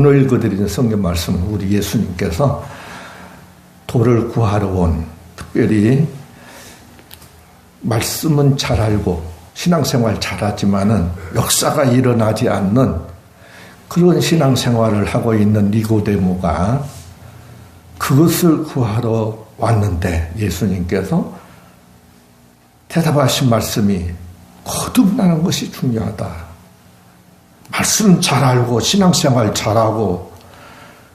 오늘 읽어드리는 성경 말씀은 우리 예수님께서 도를 구하러 온, 특별히 말씀은 잘 알고 신앙생활 잘하지만은 역사가 일어나지 않는 그런 신앙생활을 하고 있는 니고데모가 그것을 구하러 왔는데 예수님께서 대답하신 말씀이 거듭나는 것이 중요하다. 말씀 잘 알고 신앙생활 잘하고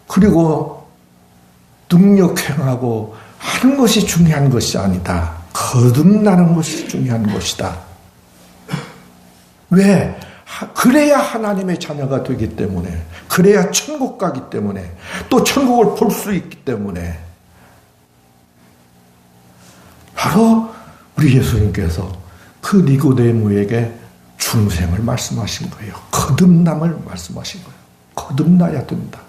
그리고 능력 행하고 하는 것이 중요한 것이 아니다. 거듭나는 것이 중요한 것이다. 왜? 그래야 하나님의 자녀가 되기 때문에, 그래야 천국 가기 때문에, 또 천국을 볼 수 있기 때문에 바로 우리 예수님께서 그 니고데모에게 중생을 말씀하신 거예요. 거듭남을 말씀하신 거예요. 거듭나야 된다.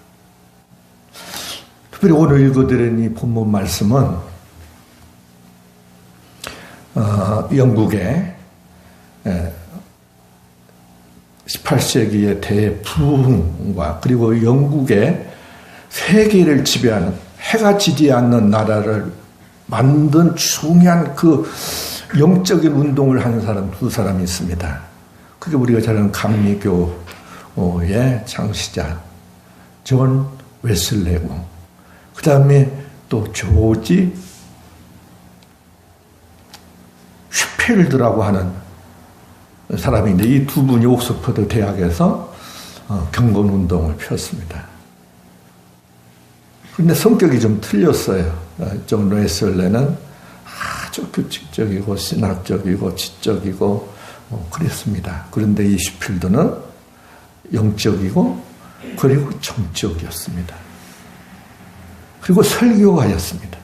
특별히 오늘 읽어드린 이 본문 말씀은 영국의 18세기의 대부흥과 그리고 영국의 세계를 지배하는 해가 지지 않는 나라를 만든 중요한 그 영적인 운동을 하는 사람 두 사람이 있습니다. 그게 우리가 잘 아는 감리교의 창시자 존 웨슬레고, 그 다음에 또 조지 슈펠드라고 하는 사람인데 이 두 분이 옥스퍼드 대학에서 경건운동을 폈습니다. 그런데 성격이 좀 틀렸어요. 존 웨슬레는 아주 규칙적이고 신학적이고 지적이고 그랬습니다. 그런데 이 슈필드는 영적이고 그리고 정적이었습니다. 그리고 설교가였습니다.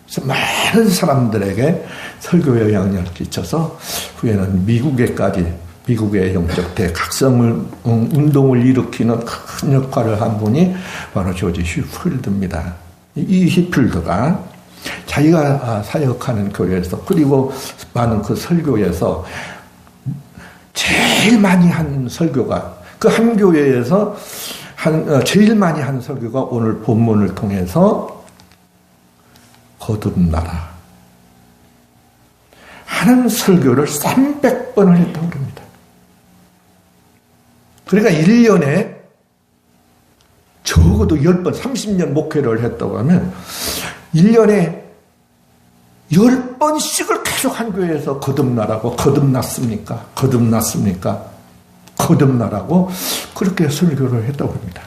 그래서 많은 사람들에게 설교의 영향을 끼쳐서 후에는 미국의 영적 대각성을 운동을 일으키는 큰 역할을 한 분이 바로 조지 슈필드입니다. 이 슈필드가 자기가 사역하는 교회에서 그리고 많은 그 설교에서 제일 많이 한 설교가, 그 한 교회에서 제일 많이 한 설교가 오늘 본문을 통해서 거듭나라 하는 설교를 300번을 했다고 합니다. 그러니까 1년에 적어도 10번, 30년 목회를 했다고 하면 1년에 10번씩을 계속 한 교회에서 거듭나라고, 거듭났습니까? 거듭나라고 그렇게 설교를 했다고 합니다.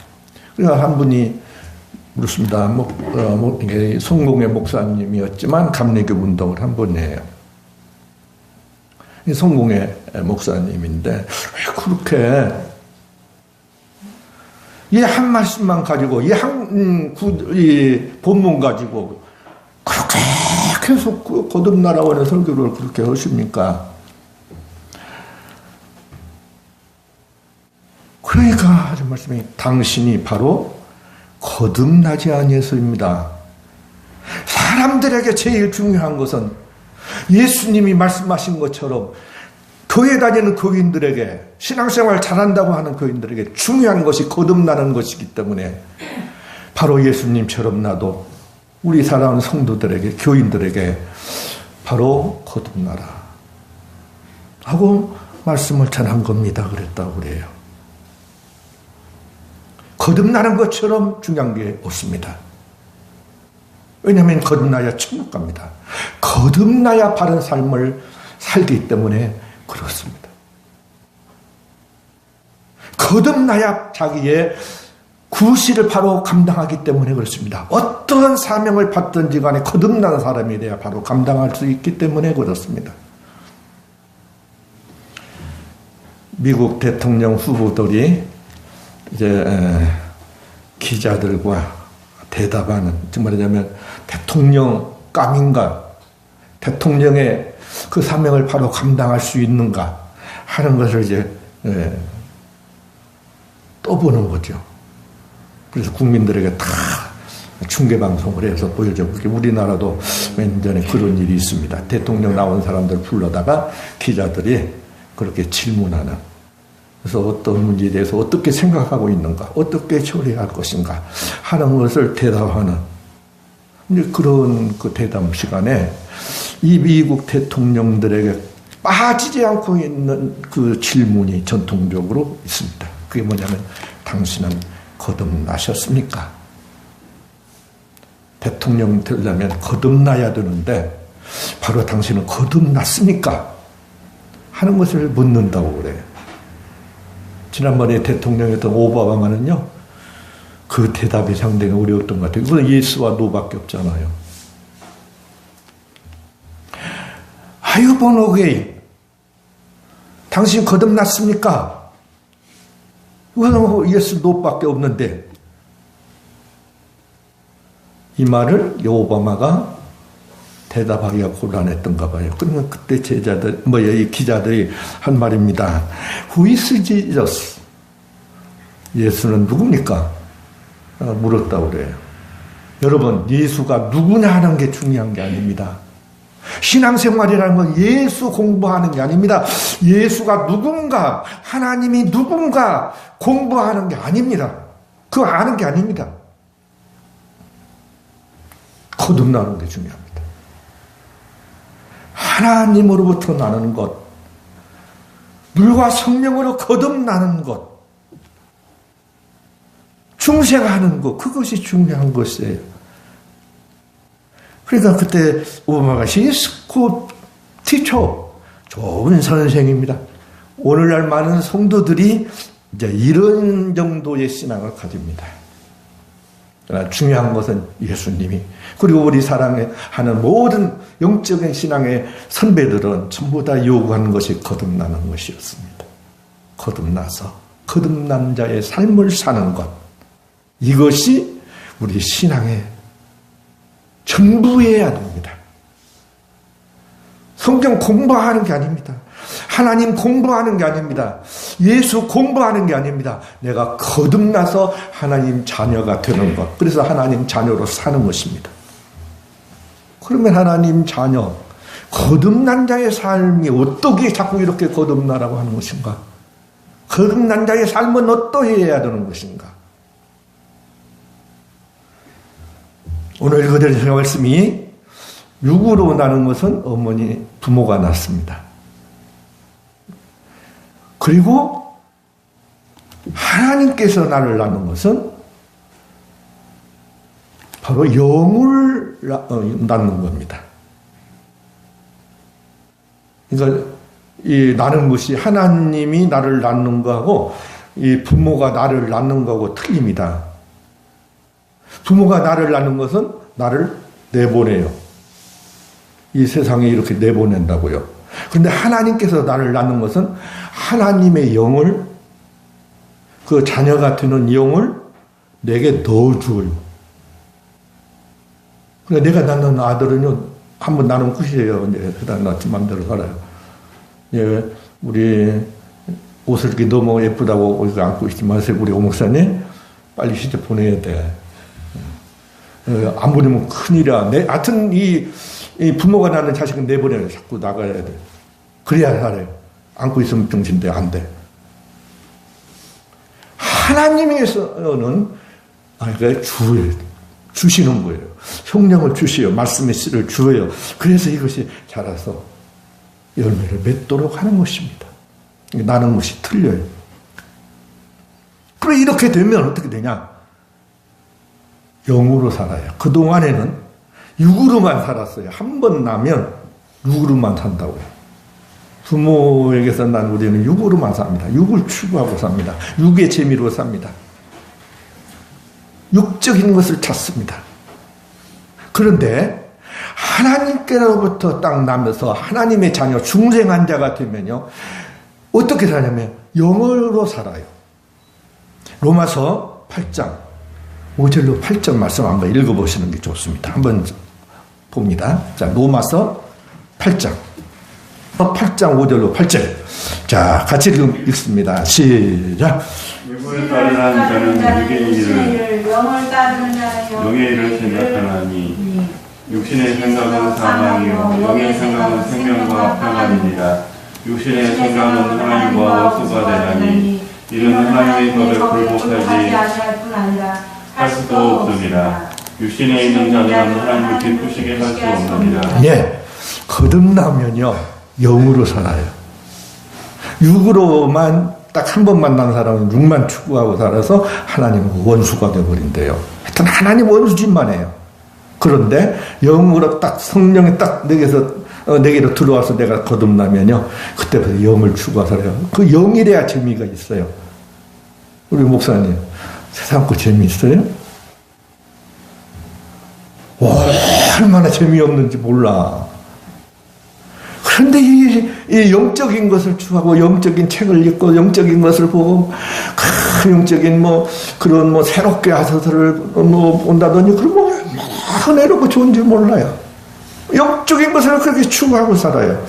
그러니까 한 분이 그렇습니다. 성공의 목사님이었지만 감리교 운동을 한 분이에요. 성공의 목사님인데 왜 그렇게 이 한 말씀만 가지고 이 본문 가지고 그렇게 계속 거듭나라고 하는 설교를 그렇게 하십니까? 그러니까 하는 말씀이 당신이 바로 거듭나지 아니해서입니다. 사람들에게 제일 중요한 것은 예수님이 말씀하신 것처럼 교회 다니는 교인들에게, 신앙생활 잘한다고 하는 교인들에게 중요한 것이 거듭나는 것이기 때문에 바로 예수님처럼 나도 우리 사랑하는 성도들에게, 교인들에게 바로 거듭나라 하고 말씀을 전한 겁니다. 그랬다고 그래요. 거듭나는 것처럼 중요한 게 없습니다. 왜냐하면 거듭나야 천국 갑니다. 거듭나야 바른 삶을 살기 때문에 그렇습니다. 거듭나야 자기의 구실을 바로 감당하기 때문에 그렇습니다. 어떠한 사명을 받든지 간에 거듭나는 사람이 돼야 바로 감당할 수 있기 때문에 그렇습니다. 미국 대통령 후보들이 이제 기자들과 대답하는, 즉 말하자면 대통령감인가, 대통령의 그 사명을 바로 감당할 수 있는가 하는 것을 이제 떠보는 거죠. 그래서 국민들에게 다 중계방송을 해서 보여줘. 우리나라도 몇 년에 그런 일이 있습니다. 대통령 나온 사람들 불러다가 기자들이 그렇게 질문하는 그래서 어떤 문제에 대해서 어떻게 생각하고 있는가, 어떻게 처리할 것인가 하는 것을 대답하는 그런 그 대담 시간에 이 미국 대통령들에게 빠지지 않고 있는 그 질문이 전통적으로 있습니다. 그게 뭐냐면 당신은 거듭나셨습니까? 대통령 되려면 거듭나야 되는데 바로 당신은 거듭났습니까? 하는 것을 묻는다고 그래요. 지난번에 대통령이었던 오바마는요, 그 대답이 상당히 어려웠던 것 같아요. 그건 예수와 노밖에 없잖아요. Are you born again? 당신 거듭났습니까? 이거는 예수 노밖에 없는데 이 말을 오바마가 대답하기가 곤란했던가 봐요. 그러면 그때 제자들, 이 기자들이 한 말입니다. Who is Jesus? 예수는 누굽니까? 물었다고 그래요. 여러분, 예수가 누구냐 하는 게 중요한 게 아닙니다. 신앙생활이라는 건 예수 공부하는 게 아닙니다. 예수가 누군가, 하나님이 누군가 공부하는 게 아닙니다. 그거 아는 게 아닙니다. 거듭나는 게 중요합니다. 하나님으로부터 나는 것, 물과 성령으로 거듭나는 것, 중생하는 것, 그것이 중요한 것이에요. 그러니까 그때 오바마가 시스코 티처, 좋은 선생입니다. 오늘날 많은 성도들이 이제 이런 정도의 신앙을 가집니다. 그러나 중요한 것은 예수님이, 그리고 우리 사랑하는 모든 영적인 신앙의 선배들은 전부 다 요구하는 것이 거듭나는 것이었습니다. 거듭나서 거듭난 자의 삶을 사는 것, 이것이 우리 신앙의 전부여야 됩니다. 성경 공부하는 게 아닙니다. 하나님 공부하는 게 아닙니다. 예수 공부하는 게 아닙니다. 내가 거듭나서 하나님 자녀가 되는 것. 그래서 하나님 자녀로 사는 것입니다. 그러면 하나님 자녀, 거듭난 자의 삶이 어떻게 자꾸 이렇게 거듭나라고 하는 것인가? 거듭난 자의 삶은 어떠해야 되는 것인가? 오늘 읽어드린 말씀이 육으로 나는 것은 어머니, 부모가 낳습니다. 그리고 하나님께서 나를 낳는 것은 바로 영을 낳는 겁니다. 그러니까 이 낳는 것이 하나님이 나를 낳는 거하고 이 부모가 나를 낳는 거하고 틀립니다. 부모가 나를 낳는 것은 나를 내보내요. 이 세상에 이렇게 내보낸다고요. 그런데 하나님께서 나를 낳는 것은 하나님의 영을, 그 자녀가 되는 영을 내게 넣어줘요. 그러니까 내가 낳는 아들은요, 한번 낳으면 끝이에요. 이제 그다음 낳지 마음대로 살아요. 예, 우리 옷을 이렇게 너무 예쁘다고 우리가 안고 있지 마세요. 우리 오 목사님 빨리 시집 보내야 돼. 안 보내면 큰일이야. 하여튼 이 부모가 낳는 자식은 내보내요. 자꾸 나가야 돼. 그래야 살아요. 안고 있으면 병신돼. 안 돼. 하나님께서는 그러니까 주시는 거예요. 성령을 주시요. 말씀의 씨를 주어요. 그래서 이것이 자라서 열매를 맺도록 하는 것입니다. 나는 것이 틀려요. 그럼 이렇게 되면 어떻게 되냐? 영으로 살아요. 그동안에는 육으로만 살았어요. 한 번 나면 육으로만 산다고요. 부모에게서 난 우리는 육으로만 삽니다. 육을 추구하고 삽니다. 육의 재미로 삽니다. 육적인 것을 찾습니다. 그런데 하나님께로부터 딱 나면서 하나님의 자녀, 중생한 자가 되면요, 어떻게 사냐면 영으로 살아요. 로마서 8장 5절로 8절 말씀 한번 읽어보시는 게 좋습니다. 한번 봅니다. 자, 로마서 8장 5절로 8절. 자, 같이 읽습니다. 시작. 육을 따르는 자는 육의 일을, 영의 일을 생각하나니 육신의 생각은 사망이요 영의 생각은 생명과 평안입니다. 육신의 생각은 하나님과 원수가 되나니 이는 하나님의 법에 굴복하지 할 수도 없습니다. 육신에 있는 자는 하나님을 기쁘시게 할 수 없느니라. 예, 거듭나면요 영으로 살아요. 육으로만 딱 한 번 만난 사람은 육만 추구하고 살아서 하나님은 원수가 되어버린대요. 하여튼 하나님 원수짓만 해요. 그런데 영으로 딱 성령이 딱 내게로 들어와서 내가 거듭나면요 그때부터 영을 추구하고 살아요. 그 영이래야 재미가 있어요. 우리 목사님 세상 거 재미있어요? 와, 얼마나 재미없는지 몰라. 그런데 이 영적인 것을 추구하고 영적인 책을 읽고 영적인 것을 보고 영적인 그런 새롭게 하서서를 본다더니 그럼 얼마나 은혜롭고 좋은지 몰라요. 영적인 것을 그렇게 추구하고 살아요.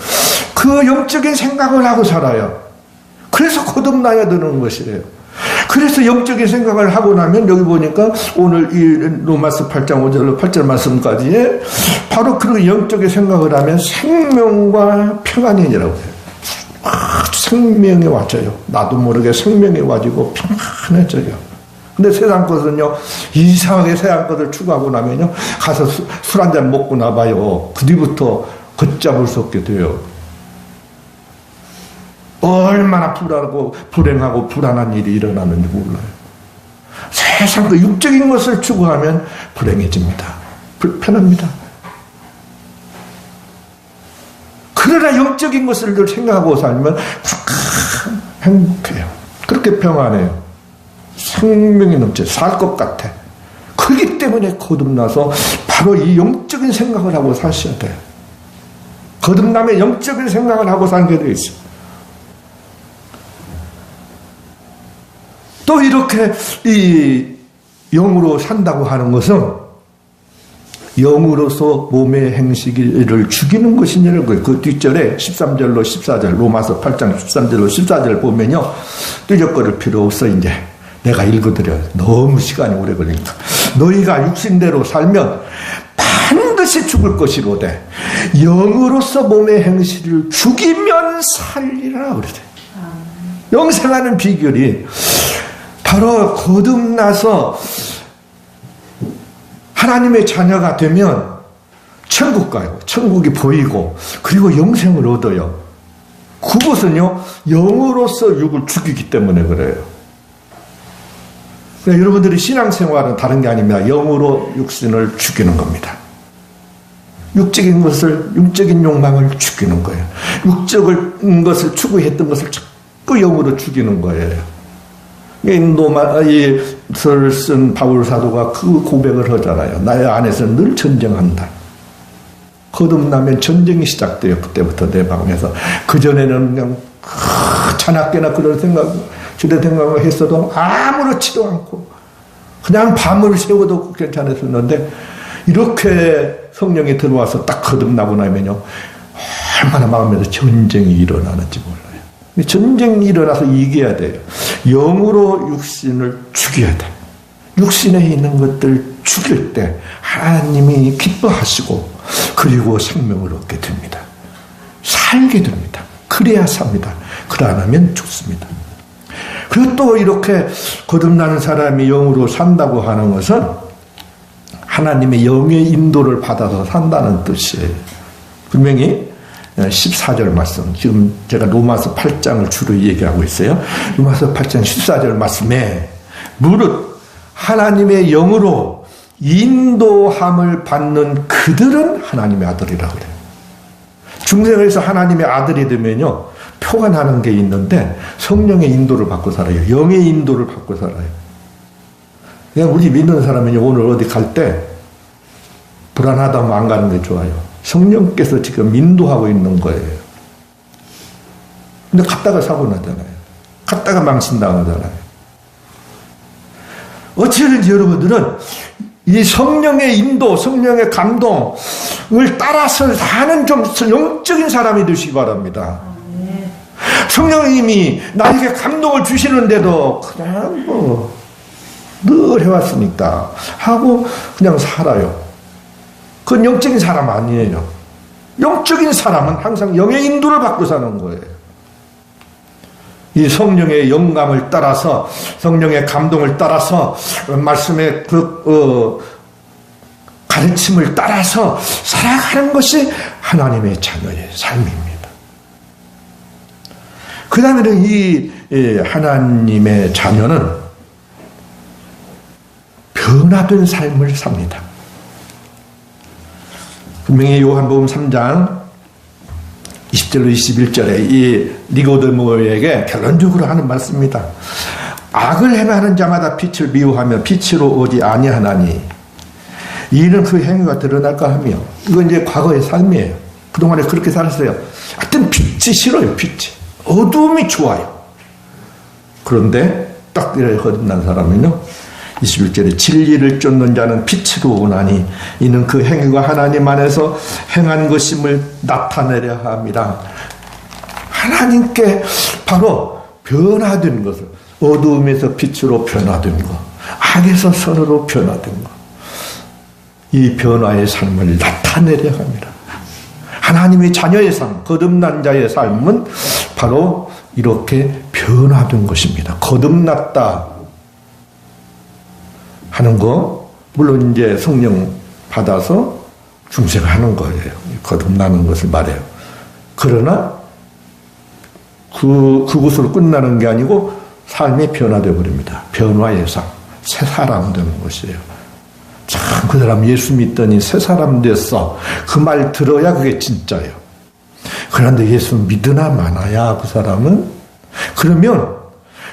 그 영적인 생각을 하고 살아요. 그래서 거듭나야 되는 것이래요. 그래서 영적인 생각을 하고 나면 여기 보니까 오늘 이 로마서 8장 5절 8절 말씀까지에 바로 그런 영적인 생각을 하면 생명과 평안이라고 해요. 아주 생명이 와져요. 나도 모르게 생명이 와지고 평안해져요. 근데 세상 것은요 이상하게 세상 것을 추구하고 나면요 가서 술 한잔 먹고 나봐요. 그 뒤부터 걷잡을 수 없게 돼요. 얼마나 불행하고 불안한 일이 일어나는지 몰라요. 세상 그 육적인 것을 추구하면 불행해집니다. 불편합니다. 그러나 영적인 것을 늘 생각하고 살면 행복해요. 그렇게 평안해요. 생명이 넘쳐 살 것 같아. 그렇기 때문에 거듭나서 바로 이 영적인 생각을 하고 사셔야 돼요. 거듭남에 영적인 생각을 하고 살게 되어 있어요. 또 이렇게 이 영으로 산다고 하는 것은 영으로서 몸의 행실을 죽이는 것이냐는 거예요. 그 뒷절에 13절로 14절 로마서 8장 13절로 14절 보면요 뚜적거릴 필요 없어. 이제 내가 읽어드려요. 너무 시간이 오래 걸리니까. 너희가 육신대로 살면 반드시 죽을 것이로되 영으로서 몸의 행실을 죽이면 살리라 그러죠. 영생하는 비결이 바로 거듭나서 하나님의 자녀가 되면 천국 가요. 천국이 보이고 그리고 영생을 얻어요. 그것은요 영으로서 육을 죽이기 때문에 그래요. 그러니까 여러분들이 신앙생활은 다른 게 아닙니다. 영으로 육신을 죽이는 겁니다. 육적인 것을 육적인 욕망을 죽이는 거예요. 육적인 것을 추구했던 것을 자꾸 영으로 죽이는 거예요. 이서를 쓴 바울 사도가 그 고백을 하잖아요. 나의 안에서 늘 전쟁한다. 거듭나면 전쟁이 시작돼요. 그때부터 내 방에서. 그전에는 그냥 자나깨나 그런 생각을 했어도 아무렇지도 않고 그냥 밤을 새워도 괜찮았었는데 이렇게 성령이 들어와서 딱 거듭나고 나면요 얼마나 마음에서 전쟁이 일어나는지 몰라요. 전쟁이 일어나서 이겨야 돼요. 영으로 육신을 죽여야 돼. 육신에 있는 것들 죽일 때 하나님이 기뻐하시고 그리고 생명을 얻게 됩니다. 살게 됩니다. 그래야 삽니다. 그러지 않으면 죽습니다. 그리고 또 이렇게 거듭나는 사람이 영으로 산다고 하는 것은 하나님의 영의 인도를 받아서 산다는 뜻이에요. 분명히 14절 말씀, 지금 제가 로마서 8장을 주로 얘기하고 있어요. 로마서 8장 14절 말씀에 무릇 하나님의 영으로 인도함을 받는 그들은 하나님의 아들이라고 그래요. 중생에서 하나님의 아들이 되면요 표가 나는 게 있는데 성령의 인도를 받고 살아요. 영의 인도를 받고 살아요. 그냥 우리 믿는 사람이 오늘 어디 갈 때 불안하다면 안 가는 게 좋아요. 성령께서 지금 인도하고 있는 거예요. 근데 갔다가 사고 나잖아요. 갔다가 망신당하잖아요. 어찌든지 여러분들은 이 성령의 인도, 성령의 감동을 따라서 사는 좀 영적인 사람이 되시기 바랍니다. 성령님이 나에게 감동을 주시는데도 그냥 늘 해왔으니까 하고 그냥 살아요. 그건 영적인 사람 아니에요. 영적인 사람은 항상 영의 인도를 받고 사는 거예요. 이 성령의 영감을 따라서, 성령의 감동을 따라서, 말씀의 가르침을 따라서 살아가는 것이 하나님의 자녀의 삶입니다. 그 다음에는 이 하나님의 자녀는 변화된 삶을 삽니다. 분명히 요한복음 3장 20절로 21절에 이 니고데모에게 결론적으로 하는 말씀입니다. 악을 행하는 자마다 빛을 미워하며 빛으로 오지 아니하나니 이는 그 행위가 드러날까 하며, 이건 이제 과거의 삶이에요. 그동안에 그렇게 살았어요. 하여튼 빛이 싫어요. 빛이. 어두움이 좋아요. 그런데 딱 이렇게 거듭난 사람은요, 21절에 진리를 쫓는 자는 빛으로 오나니 이는 그 행위가 하나님 안에서 행한 것임을 나타내려 합니다. 하나님께 바로 변화된 것을, 어두움에서 빛으로 변화된 것, 악에서 선으로 변화된 것, 이 변화의 삶을 나타내려 합니다. 하나님의 자녀의 삶, 거듭난 자의 삶은 바로 이렇게 변화된 것입니다. 거듭났다 하는 거, 물론 이제 성령 받아서 중생하는 거예요. 거듭나는 것을 말해요. 그러나 그것으로 끝나는 게 아니고 삶이 변화되어 버립니다. 변화의 삶, 새 사람 되는 것이에요. 참, 그 사람 예수 믿더니 새 사람 됐어. 그 말 들어야 그게 진짜예요. 그런데 예수 믿으나 마나야 그 사람은, 그러면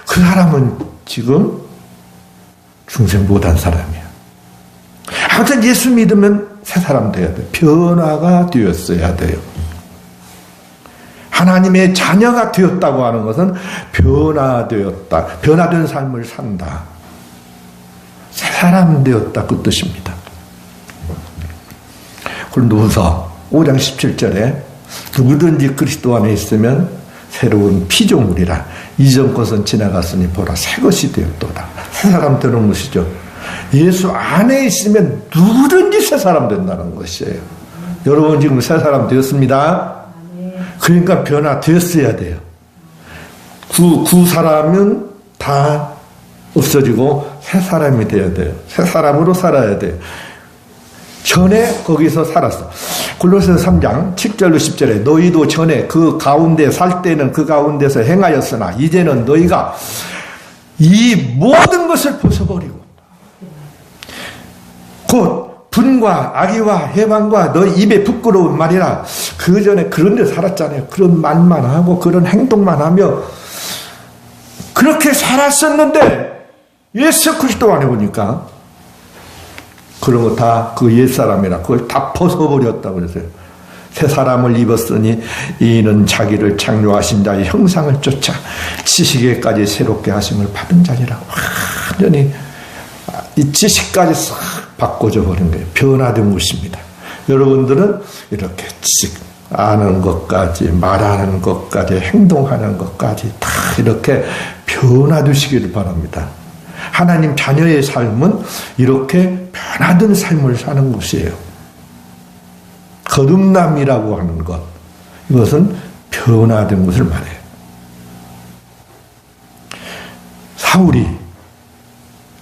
그 사람은 지금 중생 못한 사람이야. 아무튼 예수 믿으면 새 사람 돼야 돼요. 변화가 되었어야 돼요. 하나님의 자녀가 되었다고 하는 것은 변화되었다, 변화된 삶을 산다, 새 사람 되었다, 그 뜻입니다. 고린도후서 5장 17절에 누구든지 그리스도 안에 있으면 새로운 피조물이라 이전 것은 지나갔으니 보라 새 것이 되었도다. 새 사람 되는 것이죠. 예수 안에 있으면 누구든지 새 사람 된다는 것이에요. 여러분 지금 새 사람 되었습니다. 그러니까 변화되었어야 돼요. 그 사람은 다 없어지고 새 사람이 되어야 돼요. 새 사람으로 살아야 돼요. 전에 거기서 살았어. 골로새서 3장 7절로 10절에 너희도 전에 그 가운데 살 때는 그 가운데서 행하였으나 이제는 너희가 이 모든 것을 벗어버리고 곧 분과 악의와 해방과 너희 입에 부끄러운 말이라. 그 전에 그런 데 살았잖아요. 그런 말만 하고 그런 행동만 하며 그렇게 살았었는데 예수 그리스도 안에 보니까 그런 거 다 그 옛사람이라 그걸 다 벗어버렸다고 그랬어요. 새 사람을 입었으니 이는 자기를 창조하신 자의 형상을 쫓아 지식에까지 새롭게 하심을 받은 자니라. 완전히 이 지식까지 싹 바꿔져 버린 거예요. 변화된 것입니다. 여러분들은 이렇게 지식 아는 것까지, 말하는 것까지, 행동하는 것까지 다 이렇게 변화되시기를 바랍니다. 하나님 자녀의 삶은 이렇게 변화된 삶을 사는 것이에요. 거듭남이라고 하는 것, 이것은 변화된 것을 말해요. 사울이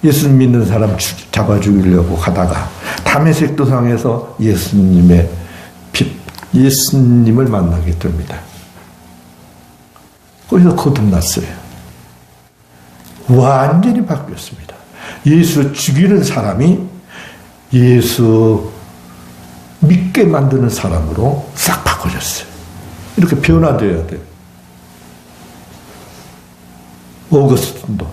예수 믿는 사람 잡아 죽이려고 하다가 다메섹 도상에서 예수님을 만나게 됩니다. 거기서 거듭났어요. 완전히 바뀌었습니다. 예수 죽이는 사람이 예수 믿게 만드는 사람으로 싹 바꿔졌어요. 이렇게 변화되어야 돼요. 어거스틴도,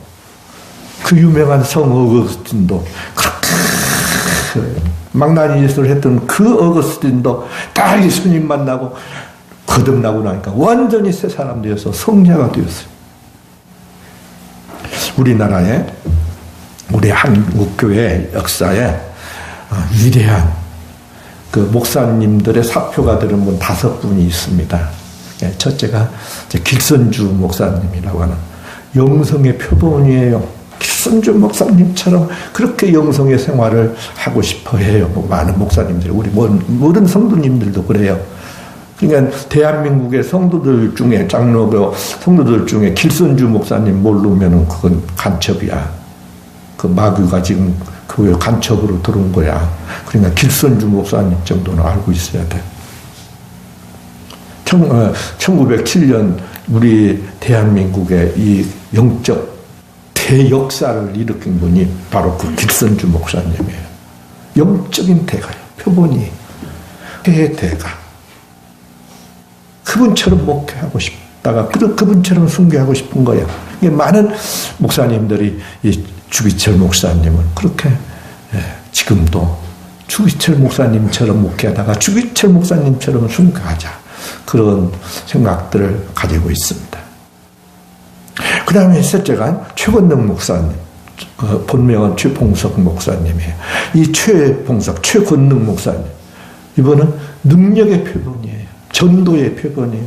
그 유명한 성 어거스틴도, 그렇게 망나니 예수를 했던 그 어거스틴도 딱 예수님 만나고 거듭나고 나니까 완전히 새 사람 되어서 성자가 되었어요. 우리나라에, 우리 한국교회 역사에 위대한 그 목사님들의 사표가 들은 분 5분이 있습니다. 첫째가 길선주 목사님이라고 하는 영성의 표본이에요. 길선주 목사님처럼 그렇게 영성의 생활을 하고 싶어 해요. 많은 목사님들, 우리 모든 성도님들도 그래요. 그러니까 대한민국의 성도들 중에 장로교 성도들 중에 길선주 목사님 모르면은 그건 간첩이야. 그 마귀가 지금 교회 간첩으로 들어온 거야. 그러니까 길선주 목사님 정도는 알고 있어야 돼. 1907년 우리 대한민국의 이 영적 대역사를 일으킨 분이 바로 그 길선주 목사님이에요. 영적인 대가요. 표본이 대가. 그분처럼 목회하고 싶다가 그분처럼 순교하고 싶은 거예요. 많은 목사님들이 이 주기철 목사님은 그렇게 지금도 주기철 목사님처럼 목회하다가 주기철 목사님처럼 순교하자 그런 생각들을 가지고 있습니다. 그 다음에 셋째가 최건능 목사님, 본명은 최봉석 목사님이에요. 이 최봉석, 최건능 목사님 이번은 능력의 표본이에요. 전도의 표본이에요.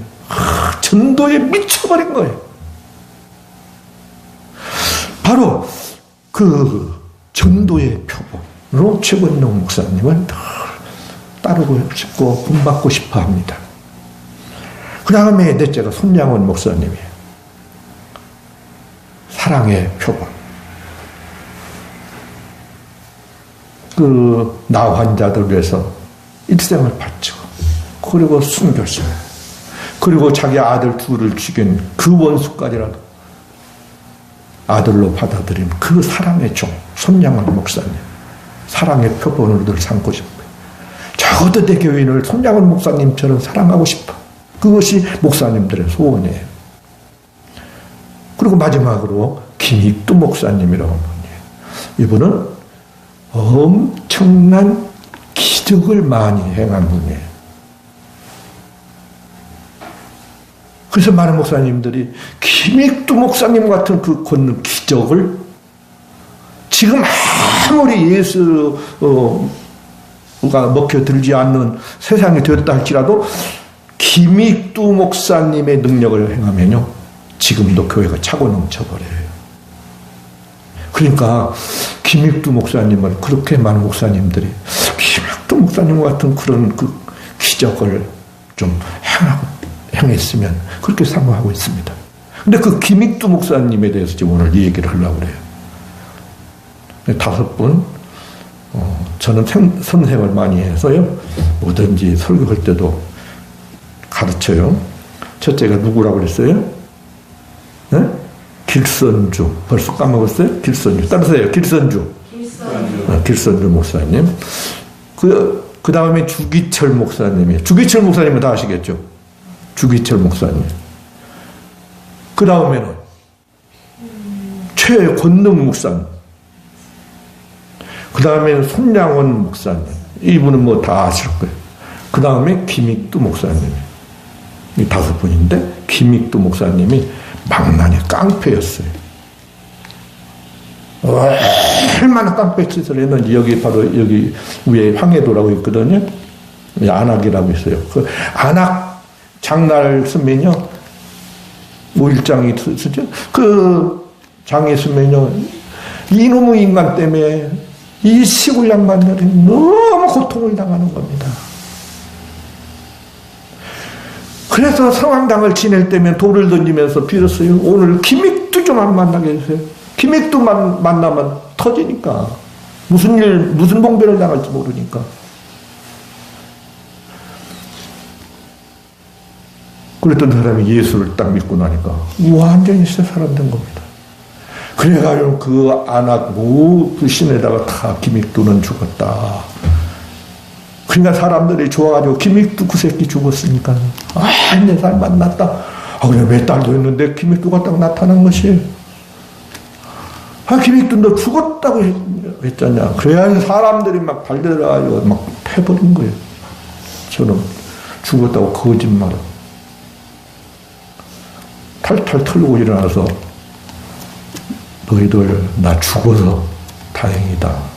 전도에 미쳐버린 거예요. 바로 그 전도의 표본으로 최건능 목사님을 따르고 싶고 본받고 싶어 합니다. 그 다음에 넷째가 손양원 목사님이에요. 사랑의 표본. 그 나 환자들 위해서 일생을 바치고 그리고 순교자 그리고 자기 아들 둘을 죽인 그 원수까지라도 아들로 받아들인 그 사랑의 종 손양원 목사님 사랑의 표본을 늘 삼고 싶어요. 적어도 내 교인을 손양원 목사님처럼 사랑하고 싶어. 그것이 목사님들의 소원이에요. 그리고 마지막으로 김익두 목사님이라고 하는 분이에요. 이분은 엄청난 기적을 많이 행한 분이에요. 그래서 많은 목사님들이 김익두 목사님 같은 그 권능 기적을 지금 아무리 예수가 먹혀들지 않는 세상이 되었다 할지라도 김익두 목사님의 능력을 행하면요 지금도 교회가 차고 넘쳐버려요. 그러니까 김익두 목사님을 그렇게 많은 목사님들이 김익두 목사님 같은 그런 그 기적을 좀 행했으면 그렇게 사모하고 있습니다. 근데 그 김익두 목사님에 대해서 지금 오늘 이 얘기를 하려고 그래요. 5분, 저는 선생을 많이 해서요, 뭐든지 설교할 때도 가르쳐요. 첫째가 누구라고 그랬어요? 네? 길선주. 벌써 까먹었어요? 길선주. 따르세요. 길선주. 길선주 목사님. 그 다음에 주기철 목사님이에요. 주기철 목사님은 다 아시겠죠? 주기철 목사님. 그 다음에는 최권능 목사님. 그 다음에는 손양원 목사님. 이분은 뭐 다 아실 거예요. 그 다음에 김익두 목사님. 이 5분인데 김익두 목사님이 망나니 깡패였어요. 얼마나 깡패 짓을 했는지 여기 바로 여기 위에 황해도라고 있거든요. 안악이라고 있어요. 그 안악 장날 쓰면요. 5일장이 쓰죠. 그 장에 쓰면요. 이놈의 인간 때문에 이 시골 양반들이 너무 고통을 당하는 겁니다. 그래서 성황당을 지낼 때면 돌을 던지면서 빌었어요. 오늘 김익두 좀 안 만나게 해주세요. 김익두만 만나면 터지니까. 무슨 봉변을 당할지 모르니까. 그랬던 사람이 예수를 딱 믿고 나니까 완전히 새 사람 된 겁니다. 그래가지고 그 안악 그 신에다가 다 김익두는 죽었다. 그러니까 사람들이 좋아가지고 김익두 그 새끼 죽었으니까 내 사람 만났다. 그래 몇 달도 했는데 김익두가 딱 나타난 것이에요. 김익두 너 죽었다고 했잖냐. 그래야 사람들이 막 발들어가지고 막 패버린 거예요. 저는 죽었다고 거짓말을 탈탈 털고 일어나서 너희들 나 죽어서 다행이다.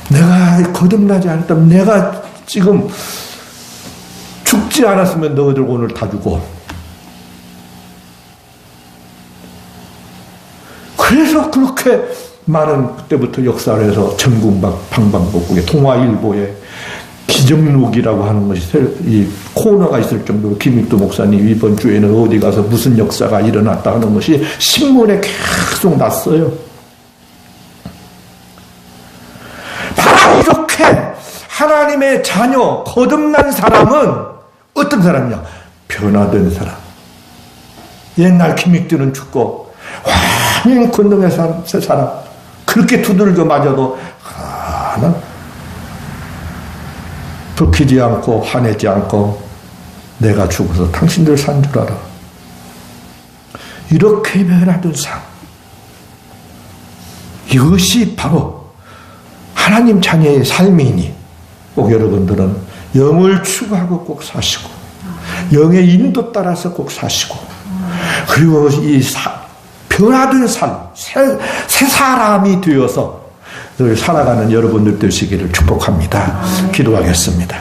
내가 거듭나지 않았다면 내가 지금 죽지 않았으면 너희들 오늘 다 죽어. 그래서 그렇게 많은 그때부터 역사를 해서 전국 방방곡곡에 동아일보에 기정록이라고 하는 것이 이 코너가 있을 정도로 김익두 목사님 이번 주에는 어디 가서 무슨 역사가 일어났다 하는 것이 신문에 계속 났어요. 바로 이렇게 하나님의 자녀, 거듭난 사람은 어떤 사람이냐? 변화된 사람. 옛날 김익두는 죽고 완전 권능의 사람. 그렇게 두들겨 맞아도 하나 불키지 않고 화내지 않고 내가 죽어서 당신들 산 줄 알아. 이렇게 변화된 삶. 이것이 바로 하나님 자녀의 삶이니 꼭 여러분들은 영을 추구하고 꼭 사시고 영의 인도 따라서 꼭 사시고 그리고 이 변화된 삶, 새 사람이 되어서 늘 살아가는 여러분들 되시기를 축복합니다. 기도하겠습니다.